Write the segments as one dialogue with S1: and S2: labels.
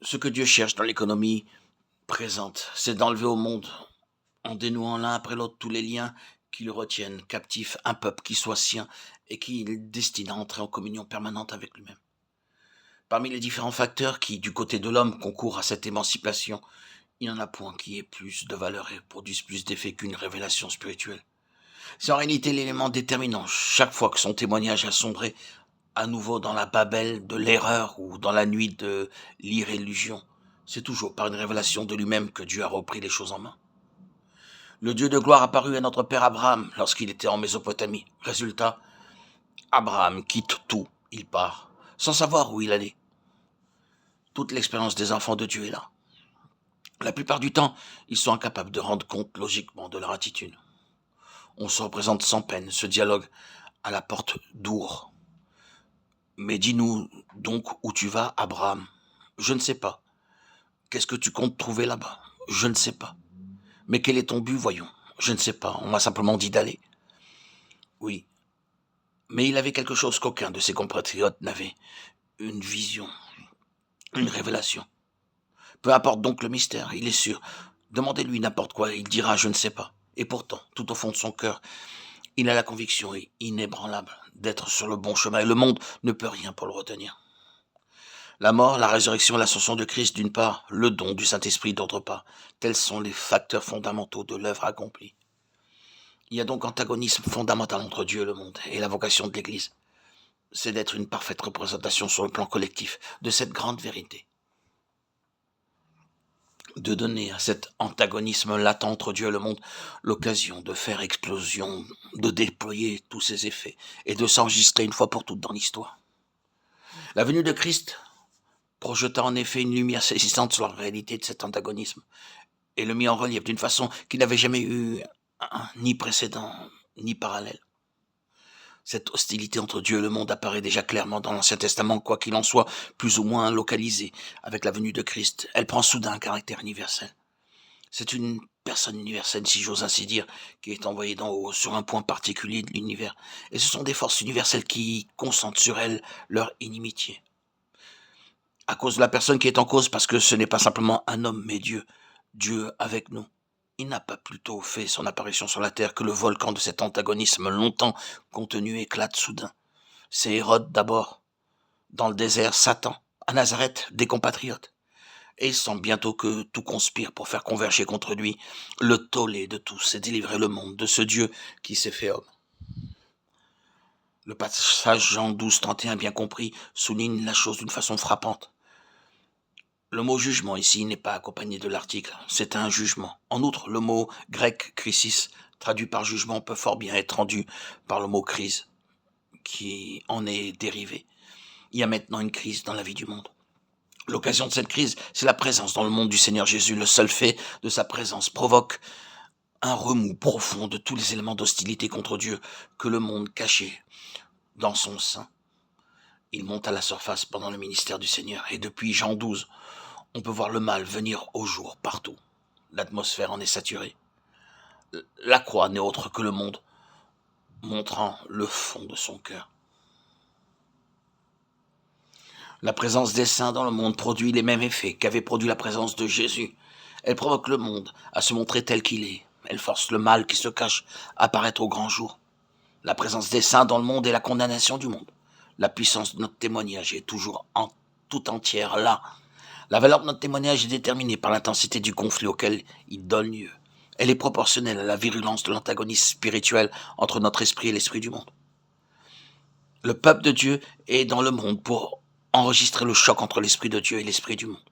S1: Ce que Dieu cherche dans l'économie présente, c'est d'enlever au monde, en dénouant l'un après l'autre tous les liens qui le retiennent captif, un peuple qui soit sien et qu'il destine à entrer en communion permanente avec lui-même. Parmi les différents facteurs qui, du côté de l'homme, concourent à cette émancipation, il n'y en a point qui ait plus de valeur et produise plus d'effet qu'une révélation spirituelle. C'est en réalité l'élément déterminant chaque fois que son témoignage a sombré à nouveau dans la babel de l'erreur ou dans la nuit de l'irréligion. C'est toujours par une révélation de lui-même que Dieu a repris les choses en main. Le Dieu de gloire apparut à notre père Abraham lorsqu'il était en Mésopotamie. Résultat, Abraham quitte tout, il part, sans savoir où il allait. Toute l'expérience des enfants de Dieu est là. La plupart du temps, ils sont incapables de rendre compte logiquement de leur attitude. On se représente sans peine ce dialogue à la porte d'Our. Mais dis-nous donc où tu vas, Abraham. Je ne sais pas. Qu'est-ce que tu comptes trouver là-bas? Je ne sais pas. Mais quel est ton but, voyons? Je ne sais pas, on m'a simplement dit d'aller. Oui, mais il avait quelque chose qu'aucun de ses compatriotes n'avait. Une vision, une révélation. Peu importe donc le mystère, il est sûr. Demandez-lui n'importe quoi, il dira je ne sais pas. Et pourtant, tout au fond de son cœur, il a la conviction inébranlable d'être sur le bon chemin et le monde ne peut rien pour le retenir. La mort, la résurrection et l'ascension de Christ d'une part, le don du Saint-Esprit d'autre part, tels sont les facteurs fondamentaux de l'œuvre accomplie. Il y a donc antagonisme fondamental entre Dieu et le monde et la vocation de l'Église. C'est d'être une parfaite représentation sur le plan collectif de cette grande vérité. De donner à cet antagonisme latent entre Dieu et le monde l'occasion de faire explosion, de déployer tous ses effets et de s'enregistrer une fois pour toutes dans l'histoire. La venue de Christ projeta en effet une lumière saisissante sur la réalité de cet antagonisme et le mit en relief d'une façon qui n'avait jamais eu ni précédent ni parallèle. Cette hostilité entre Dieu et le monde apparaît déjà clairement dans l'Ancien Testament, quoi qu'il en soit, plus ou moins localisée avec la venue de Christ. Elle prend soudain un caractère universel. C'est une personne universelle, si j'ose ainsi dire, qui est envoyée d'en haut sur un point particulier de l'univers. Et ce sont des forces universelles qui concentrent sur elle leur inimitié. À cause de la personne qui est en cause, parce que ce n'est pas simplement un homme, mais Dieu. Dieu avec nous. Il n'a pas plutôt fait son apparition sur la terre que le volcan de cet antagonisme longtemps contenu éclate soudain. C'est Hérode d'abord, dans le désert, Satan, à Nazareth, des compatriotes. Et il semble bientôt que tout conspire pour faire converger contre lui le tollé de tous et délivrer le monde de ce Dieu qui s'est fait homme. Le passage Jean 12, 31, bien compris, souligne la chose d'une façon frappante. Le mot jugement ici n'est pas accompagné de l'article, c'est un jugement. En outre, le mot grec krisis, traduit par jugement, peut fort bien être rendu par le mot crise, qui en est dérivé. Il y a maintenant une crise dans la vie du monde. L'occasion de cette crise, c'est la présence dans le monde du Seigneur Jésus. Le seul fait de sa présence provoque un remous profond de tous les éléments d'hostilité contre Dieu que le monde cachait dans son sein. Il monte à la surface pendant le ministère du Seigneur et depuis Jean 12, on peut voir le mal venir au jour partout. L'atmosphère en est saturée. La croix n'est autre que le monde, montrant le fond de son cœur. La présence des saints dans le monde produit les mêmes effets qu'avait produit la présence de Jésus. Elle provoque le monde à se montrer tel qu'il est. Elle force le mal qui se cache à apparaître au grand jour. La présence des saints dans le monde est la condamnation du monde. La puissance de notre témoignage est toujours tout entière là. La valeur de notre témoignage est déterminée par l'intensité du conflit auquel il donne lieu. Elle est proportionnelle à la virulence de l'antagonisme spirituel entre notre esprit et l'esprit du monde. Le peuple de Dieu est dans le monde pour enregistrer le choc entre l'esprit de Dieu et l'esprit du monde.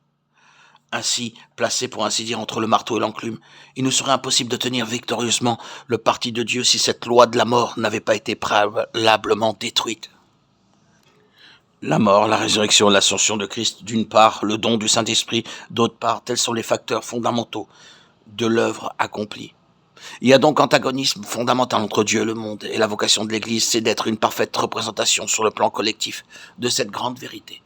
S1: Ainsi, placé pour ainsi dire entre le marteau et l'enclume, il nous serait impossible de tenir victorieusement le parti de Dieu si cette loi de la mort n'avait pas été préalablement détruite. La mort, la résurrection, l'ascension de Christ, d'une part, le don du Saint-Esprit, d'autre part, tels sont les facteurs fondamentaux de l'œuvre accomplie. Il y a donc antagonisme fondamental entre Dieu et le monde, et la vocation de l'Église, c'est d'être une parfaite représentation sur le plan collectif de cette grande vérité.